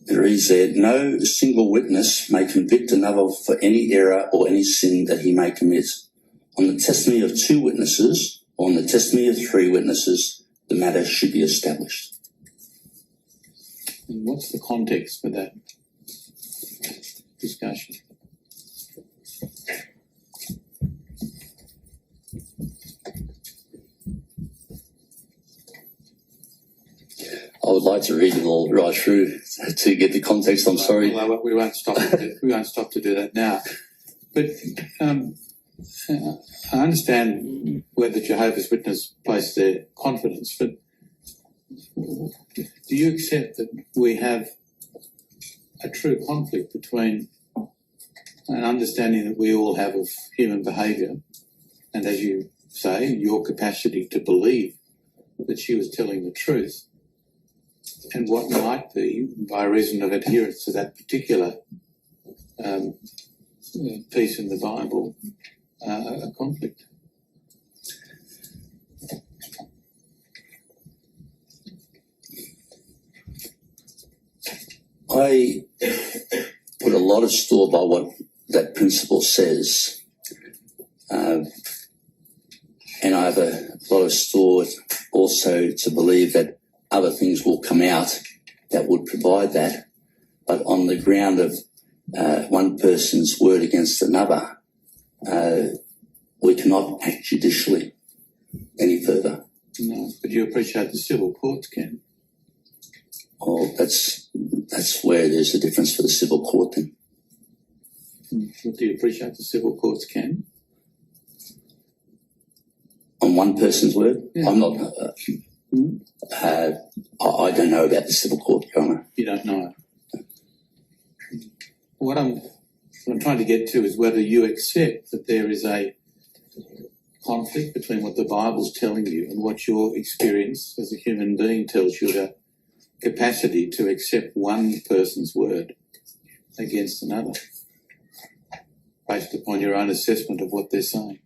risiede, no single witness may convict another for any error or any sin that he may commit. On the testimony of 2 witnesses, or on the testimony of 3 witnesses, the matter should be established. And what's the context for that discussion? I would like to read it all right through to get the context. I'm sorry. Well, we won't stop. We won't stop to do that now. But I understand where the Jehovah's Witnesses place their confidence. But do you accept that we have a true conflict between an understanding that we all have of human behaviour, and, as you say, your capacity to believe that she was telling the truth, and what might be, by reason of adherence to that particular piece in the Bible, a conflict? I put a lot of store by what that principle says, and I have a lot of store also to believe that other things will come out that would provide that, but on the ground of one person's word against another, we cannot act judicially any further. No, but you appreciate the civil courts can. Well, that's where there's a difference for the civil court then. Do you appreciate the civil courts can? On one person's word? Yeah. I'm not... I don't know about the civil court, Your Honour. You don't know it. What I'm trying to get to is whether you accept that there is a conflict between what the Bible's telling you and what your experience as a human being tells you about capacity to accept one person's word against another, based upon your own assessment of what they're saying.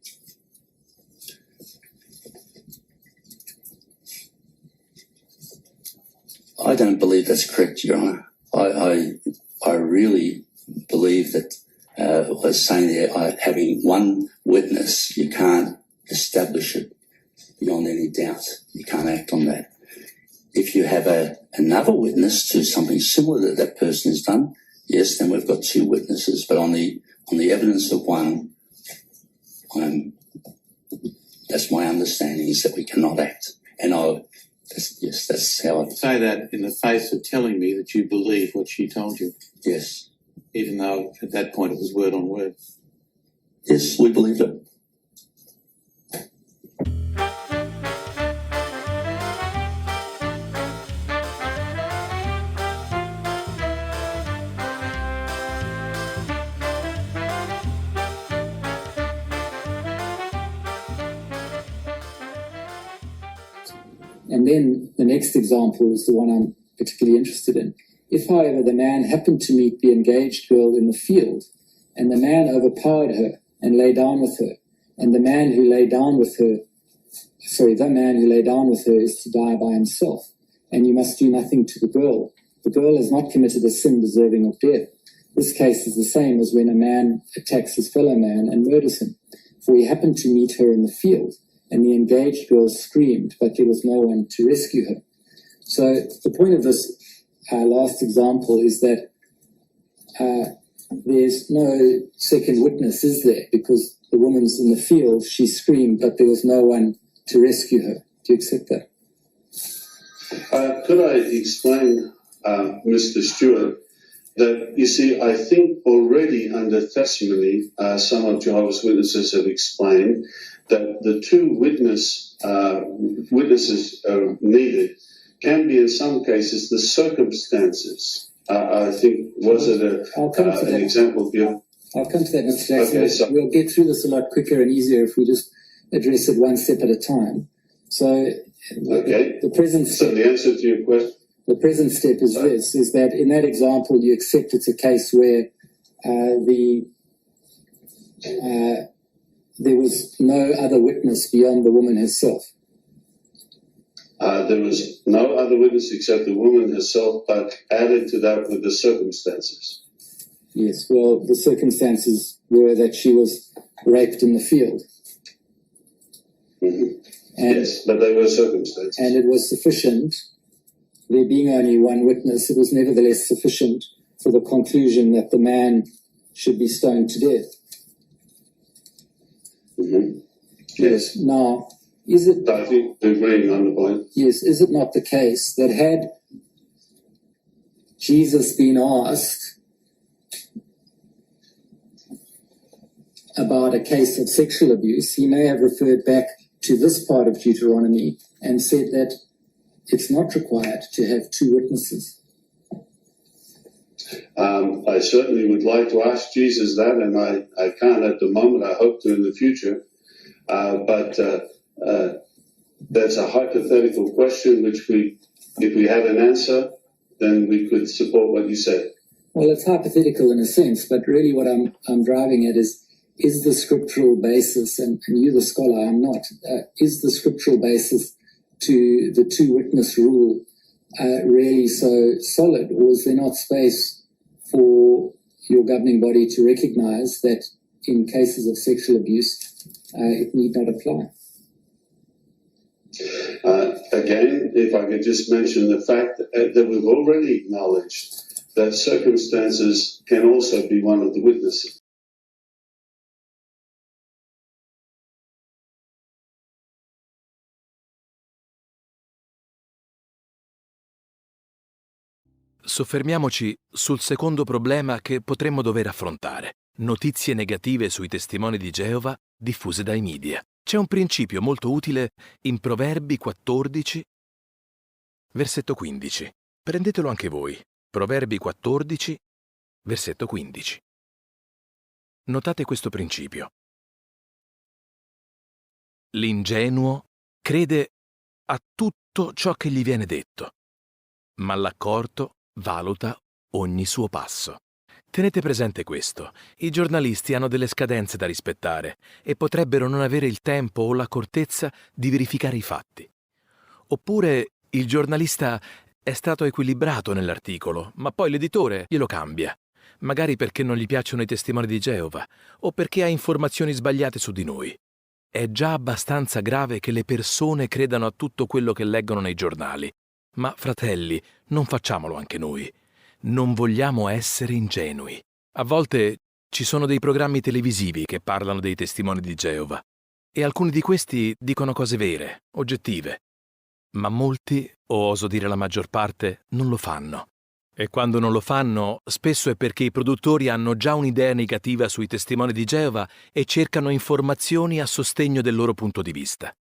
I don't believe that's correct, Your Honour. I really believe that what I was saying there, having one witness, you can't establish it beyond any doubt. You can't act on that. If you have another witness to something similar that person has done, yes, then we've got 2 witnesses. But on the evidence of one, that's my understanding, is that we cannot act. And that's how I say that in the face of telling me that you believe what she told you. Yes. Even though at that point it was word on word. Yes, we believe it. And then the next example is the one I'm particularly interested in. If, however, the man happened to meet the engaged girl in the field, and the man overpowered her and lay down with her, and the man who lay down with her is to die by himself, and you must do nothing to the girl. The girl has not committed a sin deserving of death. This case is the same as when a man attacks his fellow man and murders him, for he happened to meet her in the field, and the engaged girl screamed, but there was no one to rescue her. So the point of this last example is that there's no second witness, is there? Because the woman's in the field, she screamed, but there was no one to rescue her. Do you accept that? Could I explain, Mr. Stewart, that, you see, I think already under testimony, some of Jehovah's Witnesses have explained that the 2 witnesses needed can be, in some cases, the circumstances. I think, was it an example given? I'll come to that, Mr. Jackson. Okay, so we'll get through this a lot quicker and easier if we just address it one step at a time. So the present step, so the answer to your question? The present step is this, is that in that example you accept it's a case where there was no other witness beyond the woman herself. There was no other witness except the woman herself, but added to that with the circumstances. Yes, well, the circumstances were that she was raped in the field. Mm-hmm. And, yes, but they were circumstances. And it was sufficient, there being only one witness, it was nevertheless sufficient for the conclusion that the man should be stoned to death. Mm-hmm. Yes. Now, is it... I think we're agreeing on the point. Yes, is it not the case that had Jesus been asked about a case of sexual abuse, he may have referred back to this part of Deuteronomy and said that it's not required to have two witnesses? I certainly would like to ask Jesus that, and I can't at the moment. I hope to in the future. But that's a hypothetical question, which if we had an answer, then we could support what you said. Well, it's hypothetical in a sense, but really what I'm driving at is the scriptural basis, and you the scholar, I'm not, is the scriptural basis to the two-witness rule really so solid, or is there not space for your governing body to recognize that in cases of sexual abuse, it need not apply? Again, if I could just mention the fact that we've already acknowledged that circumstances can also be one of the witnesses. Soffermiamoci sul secondo problema che potremmo dover affrontare: notizie negative sui testimoni di Geova diffuse dai media. C'è un principio molto utile in Proverbi 14, versetto 15. Prendetelo anche voi. Proverbi 14, versetto 15. Notate questo principio. L'ingenuo crede a tutto ciò che gli viene detto, ma l'accorto valuta ogni suo passo. Tenete presente questo: i giornalisti hanno delle scadenze da rispettare e potrebbero non avere il tempo o l'accortezza di verificare i fatti. Oppure il giornalista è stato equilibrato nell'articolo, ma poi l'editore glielo cambia, magari perché non gli piacciono i testimoni di Geova o perché ha informazioni sbagliate su di noi. È già abbastanza grave che le persone credano a tutto quello che leggono nei giornali. Ma, fratelli, non facciamolo anche noi. Non vogliamo essere ingenui. A volte ci sono dei programmi televisivi che parlano dei testimoni di Geova e alcuni di questi dicono cose vere, oggettive. Ma molti, o oso dire la maggior parte, non lo fanno. E quando non lo fanno, spesso è perché i produttori hanno già un'idea negativa sui testimoni di Geova e cercano informazioni a sostegno del loro punto di vista.